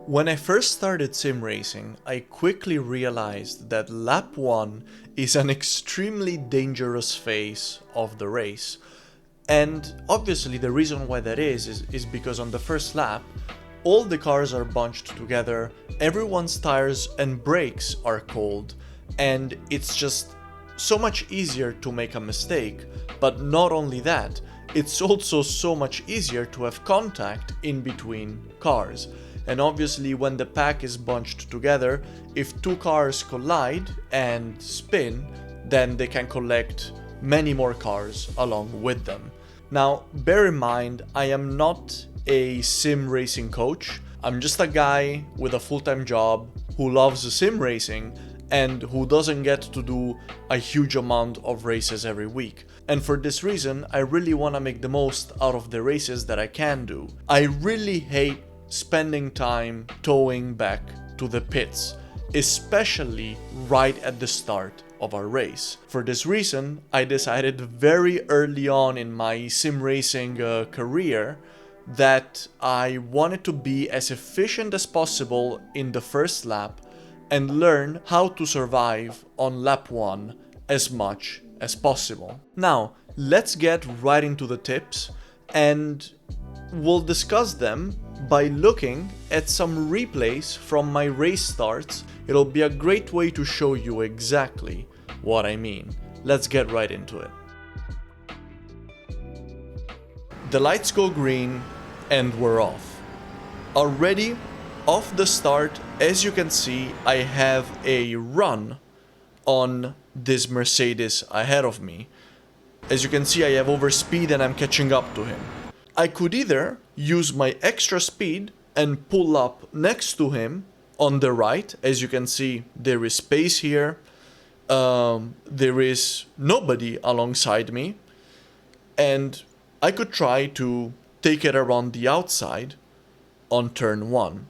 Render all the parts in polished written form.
When I first started sim racing, I quickly realized that lap 1 is an extremely dangerous phase of the race. And obviously the reason why that is because on the first lap, all the cars are bunched together, everyone's tires and brakes are cold, and it's just so much easier to make a mistake. But not only that, it's also so much easier to have contact in between cars. And obviously when the pack is bunched together, if two cars collide and spin, then they can collect many more cars along with them. Now, bear in mind, I am not a sim racing coach. I'm just a guy with a full-time job who loves sim racing and who doesn't get to do a huge amount of races every week. And for this reason, I really want to make the most out of the races that I can do. I really hate spending time towing back to the pits, especially right at the start of our race. For this reason, I decided very early on in my sim racing career that I wanted to be as efficient as possible in the first lap and learn how to survive on lap 1 as much as possible. Now, let's get right into the tips, and we'll discuss them by looking at some replays from my race starts. It'll be a great way to show you exactly what I mean. Let's get right into it. The lights go green and we're off. Already off the start, as you can see, I have a run on this Mercedes ahead of me. As you can see, I have overspeed and I'm catching up to him. I could either use my extra speed and pull up next to him on the right. As you can see, there is space here. There is nobody alongside me. And I could try to take it around the outside on turn 1.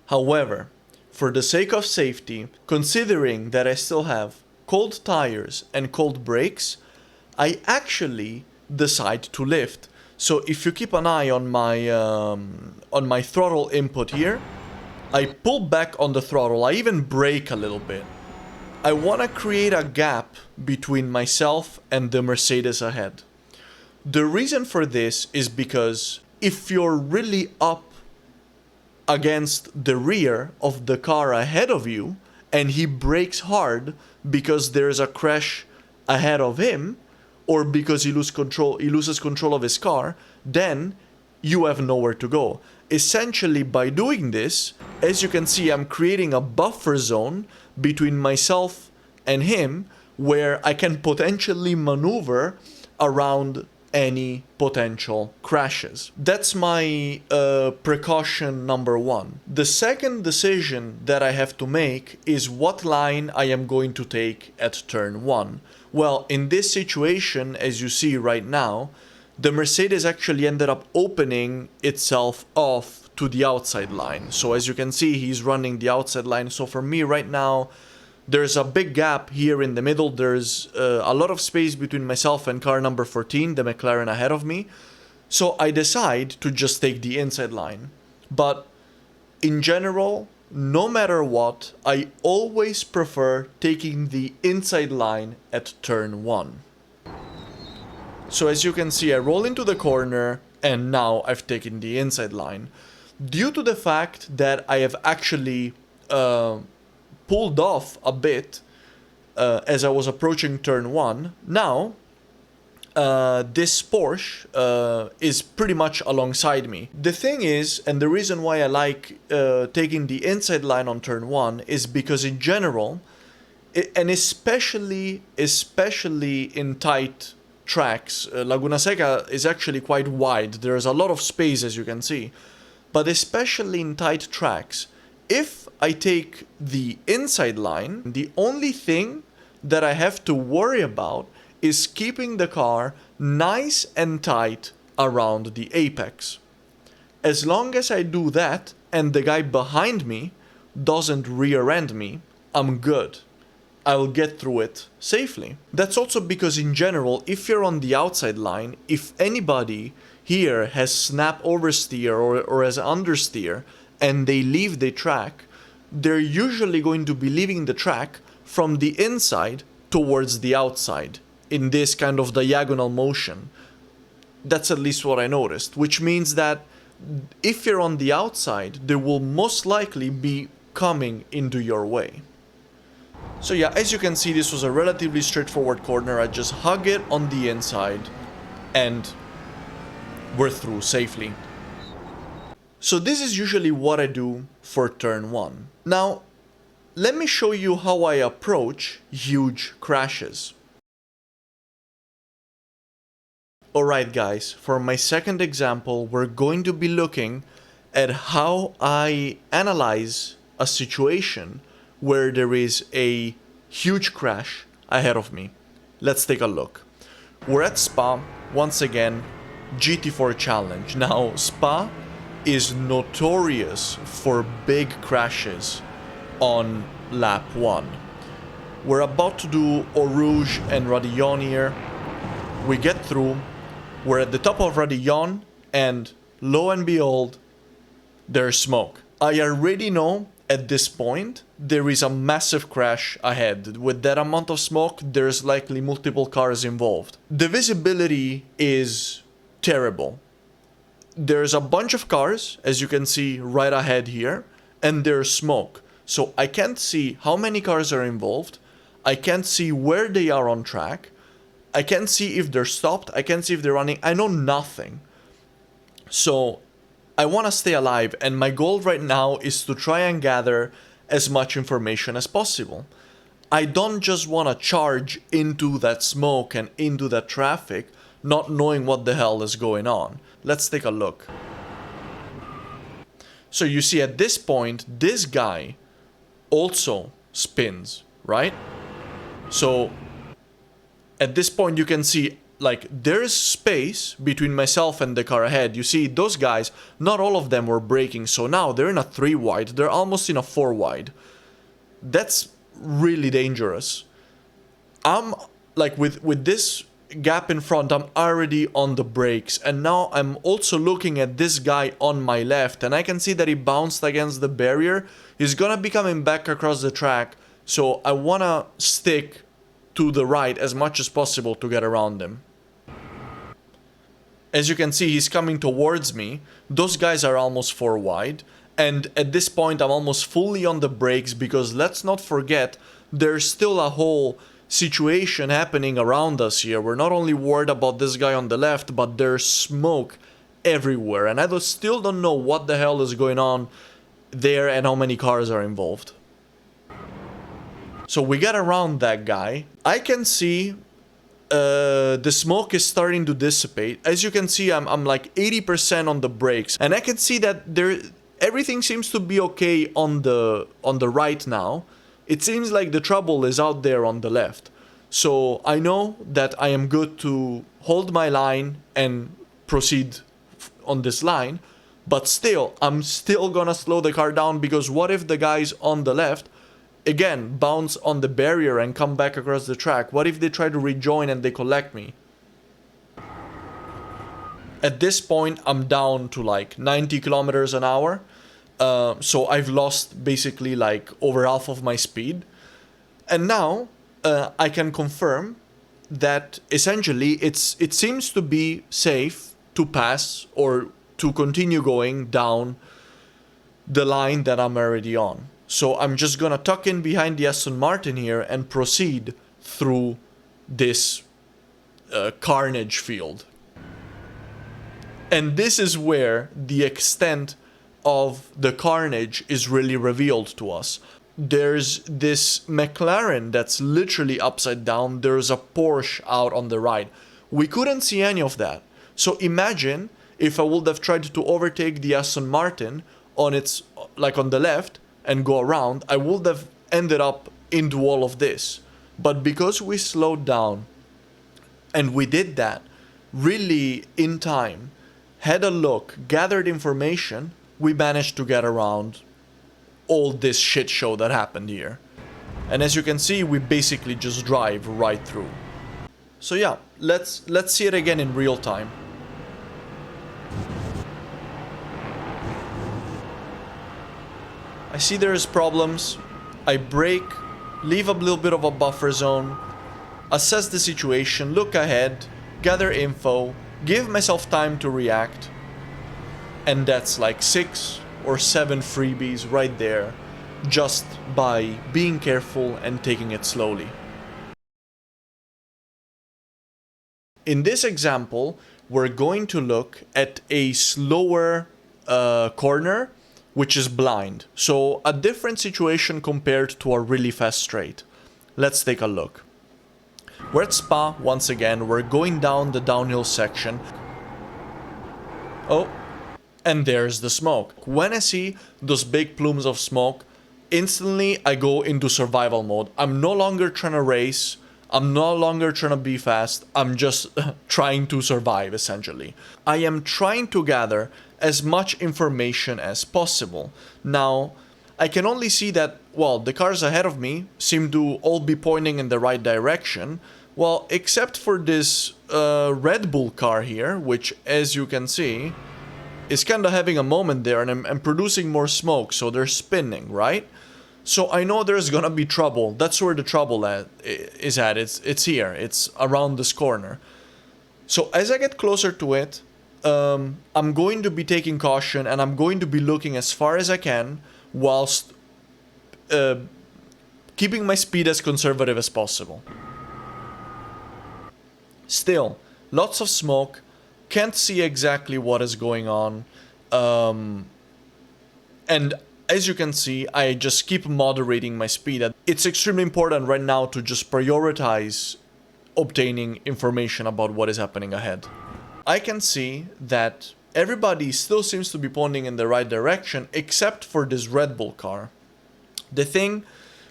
However, for the sake of safety, considering that I still have cold tires and cold brakes, I actually decide to lift. So if you keep an eye on my throttle input here, I pull back on the throttle, I even brake a little bit. I want to create a gap between myself and the Mercedes ahead. The reason for this is because if you're really up against the rear of the car ahead of you and he brakes hard because there's a crash ahead of him, or because he loses control of his car, then you have nowhere to go. Essentially, by doing this, as you can see, I'm creating a buffer zone between myself and him where I can potentially maneuver around any potential crashes. That's my precaution number 1. The second decision that I have to make is what line I am going to take at turn 1. Well, in this situation, as you see right now, the Mercedes actually ended up opening itself off to the outside line. So as you can see, he's running the outside line. So for me right now, there's a big gap here in the middle. There's a lot of space between myself and car number 14, the McLaren ahead of me. So I decide to just take the inside line. But in general, no matter what, I always prefer taking the inside line at turn 1. So as you can see, I roll into the corner and now I've taken the inside line. Due to the fact that I have actually pulled off a bit as I was approaching turn 1, now this Porsche is pretty much alongside me. The thing is, and the reason why I like taking the inside line on turn 1 is because in general, and especially in tight tracks, Laguna Seca is actually quite wide. There's a lot of space, as you can see. But especially in tight tracks, if I take the inside line, the only thing that I have to worry about is keeping the car nice and tight around the apex. As long as I do that and the guy behind me doesn't rear-end me, I'm good. I'll get through it safely. That's also because in general, if you're on the outside line, if anybody here has snap oversteer or has understeer and they leave the track, they're usually going to be leaving the track from the inside towards the outside in this kind of diagonal motion. That's at least what I noticed, which means that if you're on the outside, they will most likely be coming into your way. So yeah, as you can see, this was a relatively straightforward corner. I just hug it on the inside and we're through safely. So this is usually what I do for turn 1. Now, let me show you how I approach huge crashes. Alright guys, for my second example, we're going to be looking at how I analyze a situation where there is a huge crash ahead of me. Let's take a look. We're at Spa, once again, GT4 challenge. Now, Spa is notorious for big crashes on lap 1. We're about to do Eau Rouge and Radillon here. We get through, we're at the top of Radillon, and lo and behold, there's smoke. I already know at this point there is a massive crash ahead. With that amount of smoke, there's likely multiple cars involved. The visibility is terrible. There's a bunch of cars, as you can see right ahead here, and there's smoke. So I can't see how many cars are involved. I can't see where they are on track. I can't see if they're stopped. I can't see if they're running. I know nothing. So I want to stay alive, and my goal right now is to try and gather as much information as possible. I don't just want to charge into that smoke and into that traffic, not knowing what the hell is going on. Let's take a look. So you see at this point, this guy also spins, right? So at this point you can see, like, there's space between myself and the car ahead. You see, those guys, not all of them were braking, so now they're in a 3 wide, they're almost in a 4 wide. That's really dangerous. I'm, like, with this gap in front, I'm already on the brakes, and now I'm also looking at this guy on my left, and I can see that he bounced against the barrier. He's gonna be coming back across the track, so I wanna stick to the right as much as possible to get around him. As you can see, he's coming towards me. Those guys are almost 4 wide, and at this point I'm almost fully on the brakes, because let's not forget there's still a whole situation happening around us here. We're not only worried about this guy on the left, but there's smoke everywhere, and I still don't know what the hell is going on there and how many cars are involved. So we get around that guy. I can see the smoke is starting to dissipate. As you can see, I'm like 80% on the brakes, and I can see that everything seems to be okay on the right now. It seems like the trouble is out there on the left. So I know that I am good to hold my line and proceed on this line, but still, I'm still gonna slow the car down, because what if the guys on the left again bounce on the barrier and come back across the track? What if they try to rejoin and they collect me? At this point, I'm down to like 90 kilometers an hour. So I've lost basically like over half of my speed. And now I can confirm that essentially it seems to be safe to pass or to continue going down the line that I'm already on. So I'm just gonna tuck in behind the Aston Martin here and proceed through this carnage field. And this is where the extent of the carnage is really revealed to us. There's this McLaren that's literally upside down. There's a Porsche out on the right. We couldn't see any of that. So imagine if I would have tried to overtake the Aston Martin on its, like on the left, and go around, I would have ended up into all of this. But because we slowed down, and we did that really in time, had a look, gathered information, we managed to get around all this shit show that happened here. And as you can see, we basically just drive right through. So yeah, let's see it again in real time. I see there's problems. I brake, leave a little bit of a buffer zone, assess the situation, look ahead, gather info, give myself time to react. And that's like 6 or 7 freebies right there, just by being careful and taking it slowly. In this example, we're going to look at a slower corner, which is blind. So a different situation compared to a really fast straight. Let's take a look. We're at Spa once again. We're going down the downhill section. Oh, and there's the smoke. When I see those big plumes of smoke, instantly I go into survival mode. I'm no longer trying to race. I'm no longer trying to be fast. I'm just trying to survive, essentially. I am trying to gather as much information as possible. Now, I can only see that, well, the cars ahead of me seem to all be pointing in the right direction. Well, except for this Red Bull car here, which, as you can see, is kind of having a moment there, and I'm producing more smoke, so they're spinning, right? So I know there's gonna be trouble. That's where the trouble is at. It's here. It's around this corner. So as I get closer to it, I'm going to be taking caution, and I'm going to be looking as far as I can, whilst keeping my speed as conservative as possible. Still, lots of smoke. Can't see exactly what is going on. And as you can see, I just keep moderating my speed. It's extremely important right now to just prioritize obtaining information about what is happening ahead. I can see that everybody still seems to be pointing in the right direction, except for this Red Bull car. The thing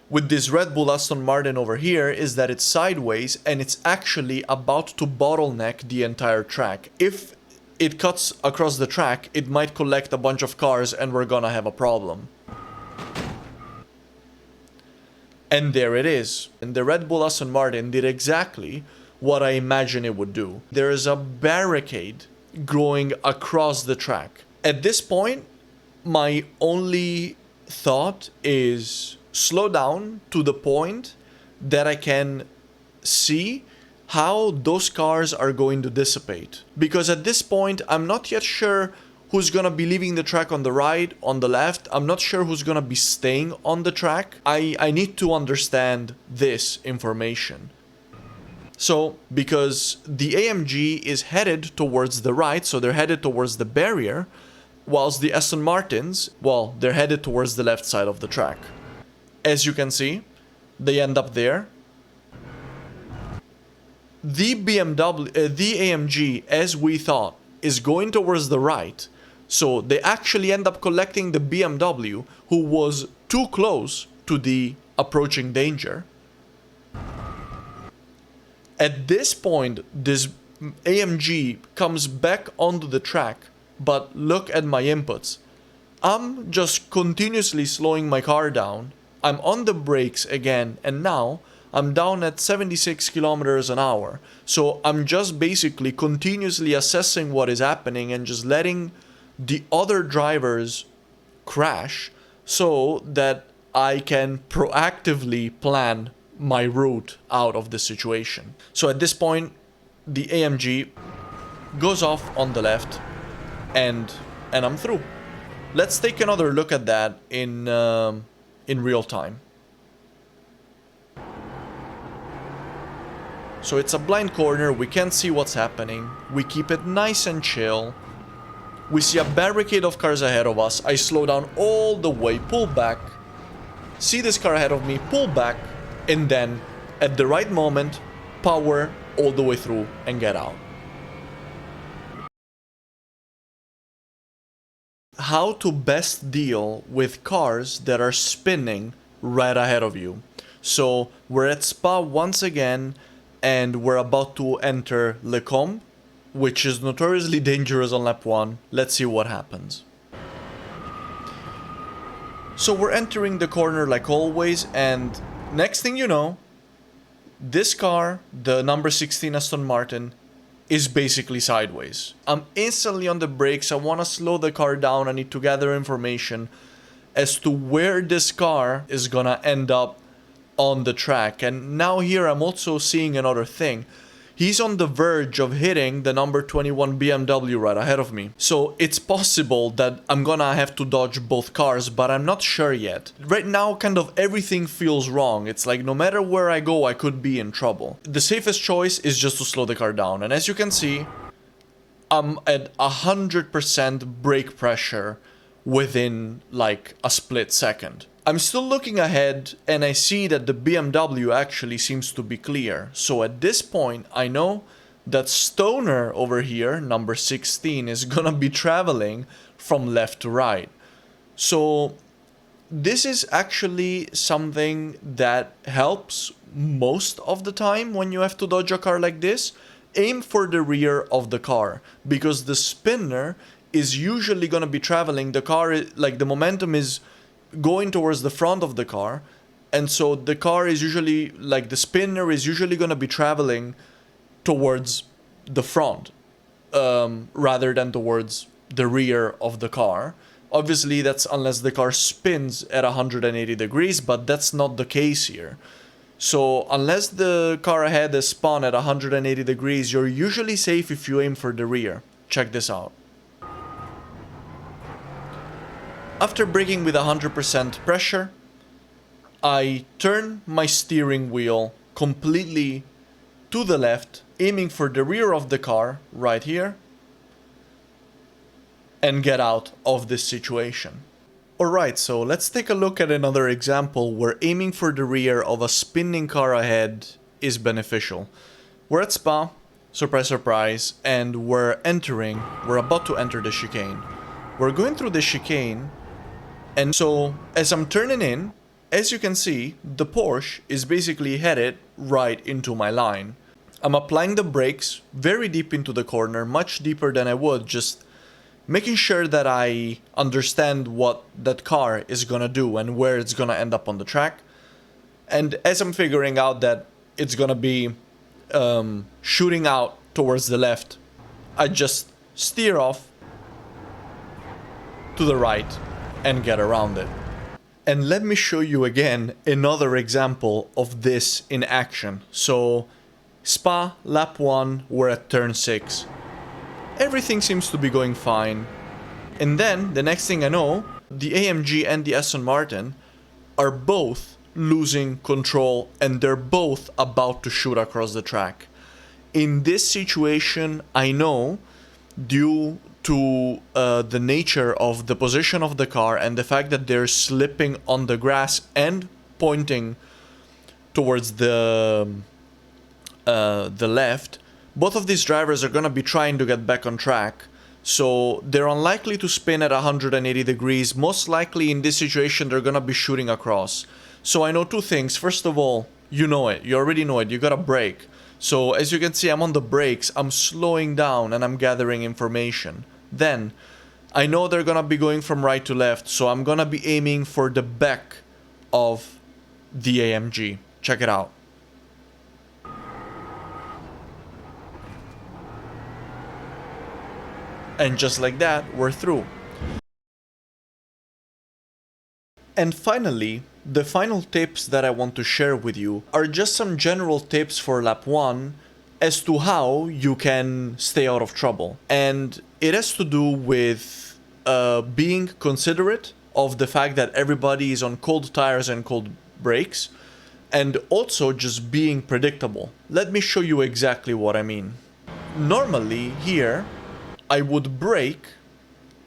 with this Red Bull Aston Martin over here is that it's sideways, and it's actually about to bottleneck the entire track. If it cuts across the track, it might collect a bunch of cars and we're gonna have a problem. And there it is. And the Red Bull Aston Martin did exactly what I imagined it would do. There is a barricade going across the track. At this point, my only thought is slow down to the point that I can see how those cars are going to dissipate. Because at this point, I'm not yet sure who's gonna be leaving the track on the right, on the left. I'm not sure who's gonna be staying on the track. I need to understand this information. So, because the AMG is headed towards the right, so they're headed towards the barrier, whilst the Aston Martins, well, they're headed towards the left side of the track. As you can see, they end up there. The AMG, as we thought, is going towards the right. So they actually end up collecting the BMW, who was too close to the approaching danger. At this point, this AMG comes back onto the track, but look at my inputs. I'm just continuously slowing my car down. I'm on the brakes again, and now I'm down at 76 kilometers an hour. So I'm just basically continuously assessing what is happening and just letting the other drivers crash so that I can proactively plan my route out of the situation. So at this point, the AMG goes off on the left, and I'm through. Let's take another look at that in real time. So it's a blind corner, we can't see what's happening. We keep it nice and chill. We see a barricade of cars ahead of us. I slow down all the way, pull back, see this car ahead of me, pull back, and then at the right moment, power all the way through and get out. How to best deal with cars that are spinning right ahead of you. So we're at Spa once again, and we're about to enter Le Combe, which is notoriously dangerous on lap 1. Let's see what happens. So we're entering the corner like always, and next thing you know, this car, the number 16 Aston Martin, is basically sideways. I'm instantly on the brakes. I want to slow the car down. I need to gather information. as to where this car is gonna end up on the track. And now here I'm also seeing another thing. He's on the verge of hitting the number 21 BMW right ahead of me. So it's possible that I'm gonna have to dodge both cars, but I'm not sure yet. Right now, kind of everything feels wrong. It's like no matter where I go, I could be in trouble. The safest choice is just to slow the car down. And as you can see, I'm at 100% brake pressure within like a split second. I'm still looking ahead and I see that the BMW actually seems to be clear. So at this point, I know that Stoner over here, number 16, is gonna be traveling from left to right. So this is actually something that helps most of the time when you have to dodge a car like this. Aim for the rear of the car, because the spinner is usually gonna be traveling, the car, like the momentum is going towards the front of the car, and so the car is usually, like the spinner is usually going to be traveling towards the front rather than towards the rear of the car. Obviously that's unless the car spins at 180 degrees, but that's not the case here. So unless the car ahead is spun at 180 degrees, you're usually safe if you aim for the rear. Check this out. After braking with 100% pressure, I turn my steering wheel completely to the left, aiming for the rear of the car right here, and get out of this situation. Alright, so let's take a look at another example where aiming for the rear of a spinning car ahead is beneficial. We're at Spa, surprise surprise, and we're about to enter the chicane. We're going through the chicane. And so, as I'm turning in, as you can see, the Porsche is basically headed right into my line. I'm applying the brakes very deep into the corner, much deeper than I would, just making sure that I understand what that car is gonna do and where it's gonna end up on the track. And as I'm figuring out that it's gonna be shooting out towards the left, I just steer off to the right and get around it. And let me show you again another example of this in action. So Spa, lap 1, we're at turn 6. Everything seems to be going fine. And then the next thing I know, the AMG and the Aston Martin are both losing control and they're both about to shoot across the track. In this situation, I know, due to the nature of the position of the car and the fact that they're slipping on the grass and pointing towards the left, both of these drivers are going to be trying to get back on track. So they're unlikely to spin at 180 degrees. Most likely in this situation, they're going to be shooting across. So I know two things. First of all, you know it. You already know it. You got to brake. So as you can see, I'm on the brakes. I'm slowing down and I'm gathering information. Then, I know they're gonna be going from right to left, so I'm gonna be aiming for the back of the AMG. Check it out. And just like that, we're through. And finally, the final tips that I want to share with you are just some general tips for lap 1 as to how you can stay out of trouble. And it has to do with being considerate of the fact that everybody is on cold tires and cold brakes, and also just being predictable. Let me show you exactly what I mean. Normally, here, I would brake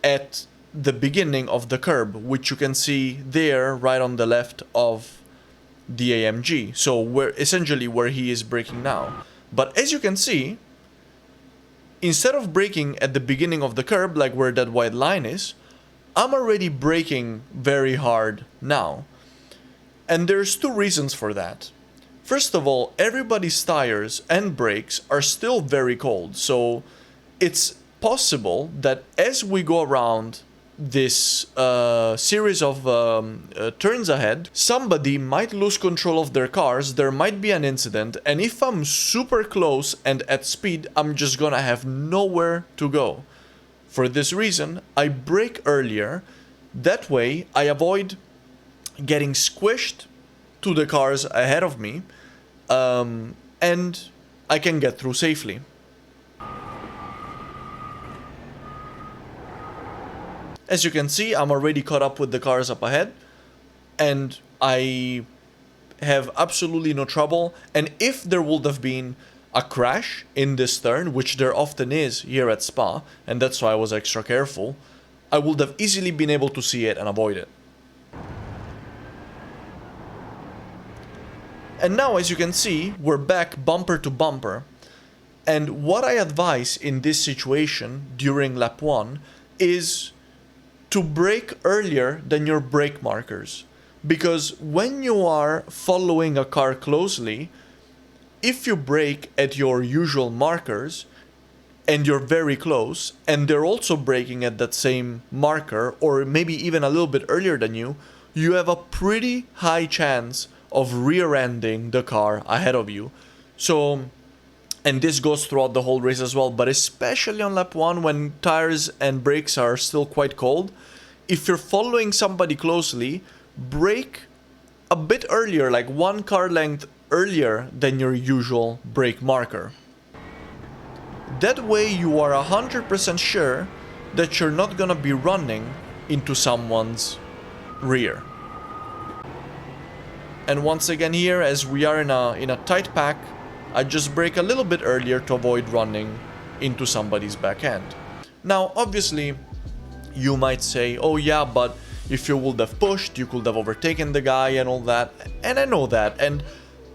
at the beginning of the curb, which you can see there right on the left of the AMG. So we're essentially where he is braking now. But as you can see, instead of braking at the beginning of the curb, like where that white line is, I'm already braking very hard now. And there's two reasons for that. First of all, everybody's tires and brakes are still very cold. So it's possible that as we go around this series of turns ahead, somebody might lose control of their cars, there might be an incident, and if I'm super close and at speed, I'm just gonna have nowhere to go. For this reason, I brake earlier, That way I avoid getting squished to the cars ahead of me, and I can get through safely. As you can see, I'm already caught up with the cars up ahead, and I have absolutely no trouble. And if there would have been a crash in this turn, which there often is here at Spa, and that's why I was extra careful, I would have easily been able to see it and avoid it. And now, as you can see, we're back bumper to bumper. And what I advise in this situation during lap 1 is to brake earlier than your brake markers. Because when you are following a car closely, if you brake at your usual markers and you're very close and they're also braking at that same marker, or maybe even a little bit earlier than you, you have a pretty high chance of rear-ending the car ahead of you. So, and this goes throughout the whole race as well, but especially on lap 1 when tires and brakes are still quite cold, if you're following somebody closely, brake a bit earlier, like 1 car length earlier than your usual brake marker. That way you are 100% sure that you're not gonna be running into someone's rear. And once again here, as we are in a tight pack, I just brake a little bit earlier to avoid running into somebody's back end. Now, obviously, you might say, oh yeah, but if you would have pushed, you could have overtaken the guy and all that. And I know that, and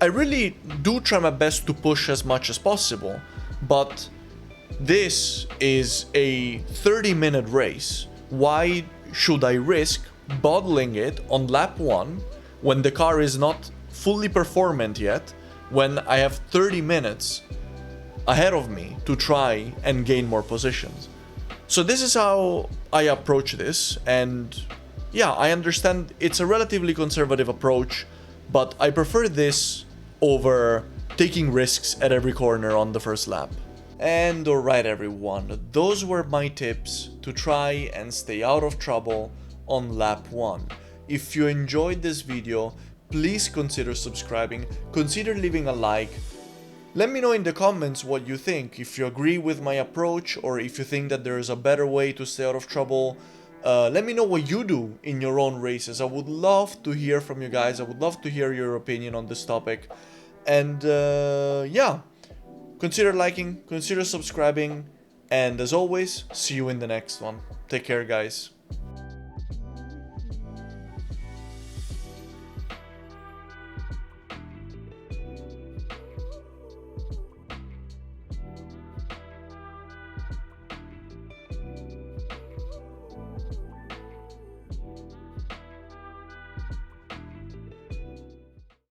I really do try my best to push as much as possible. But this is a 30-minute race. Why should I risk bottling it on lap 1 when the car is not fully performant yet, when I have 30 minutes ahead of me to try and gain more positions? So this is how I approach this, and yeah, I understand it's a relatively conservative approach, but I prefer this over taking risks at every corner on the first lap. And alright everyone, those were my tips to try and stay out of trouble on lap 1. If you enjoyed this video, please consider subscribing, consider leaving a like. Let me know in the comments what you think, if you agree with my approach or if you think that there is a better way to stay out of trouble. Let me know what you do in your own races. I would love to hear from you guys. I would love to hear your opinion on this topic. And yeah, consider liking, consider subscribing, and as always, see you in the next one. Take care, guys.